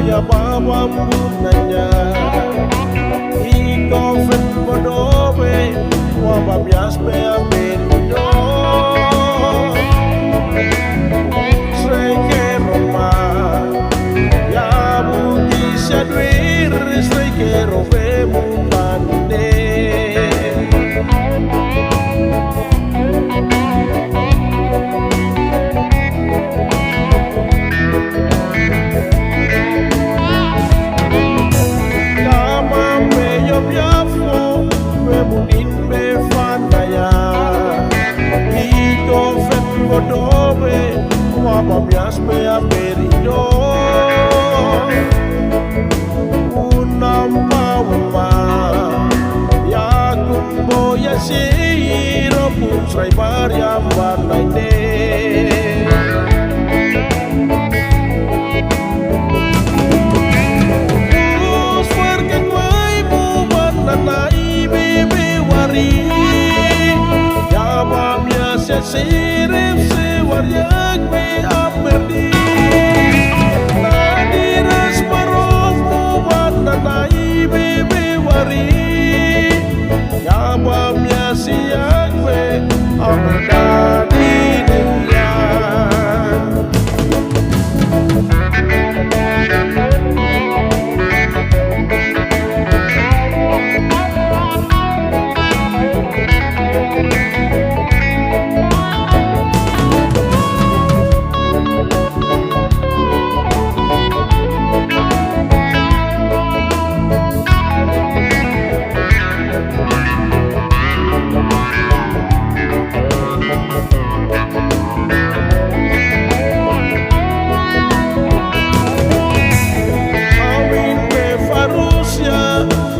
roya babam gunanya iko fen bodobe wabam yaspe apelido sreke roma ya buki sadwir sreke robe mumande Dobe, wabam yaspe apelido unam pawma ya kumbo ya siro pusrai variam warnaine us warken wai mu warnanai bebe wari ya bam ya sirem waryak me aperdi nadiras parofu wananai bebe wari yabam yasiyak me aperdadi denian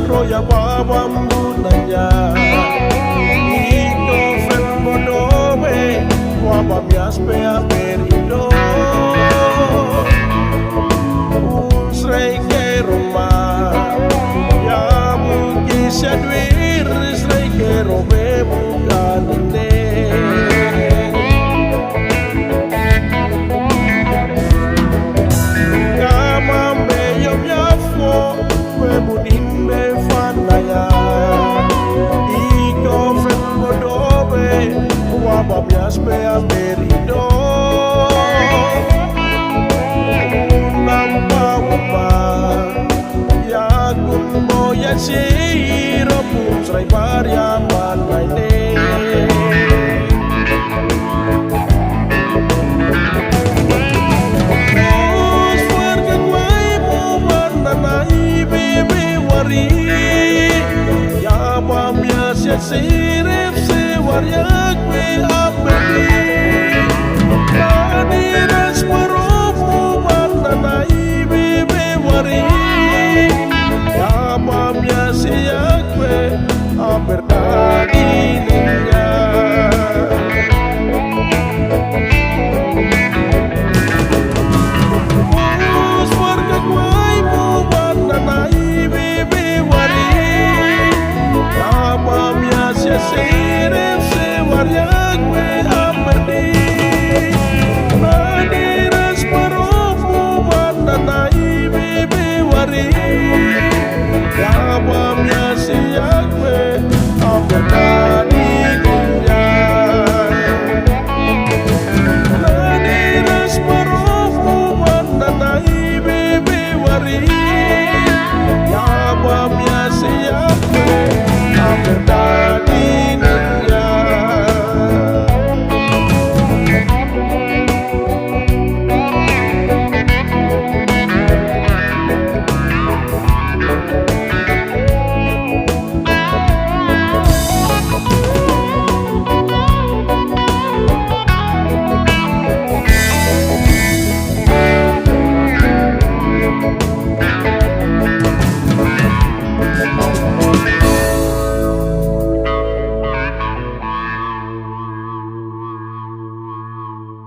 roya babam gunanya iko fen bodobe wabam yaspe apelido sreke roma ya buki sadwir sreke robe bukanine kamambe yom yafo webunin wabam yaspe apelido nampawma ya kumbo ya siro pusrai variam warnaine us warken wai mu warnanai bebe wari ya bam ya sirem se waryak me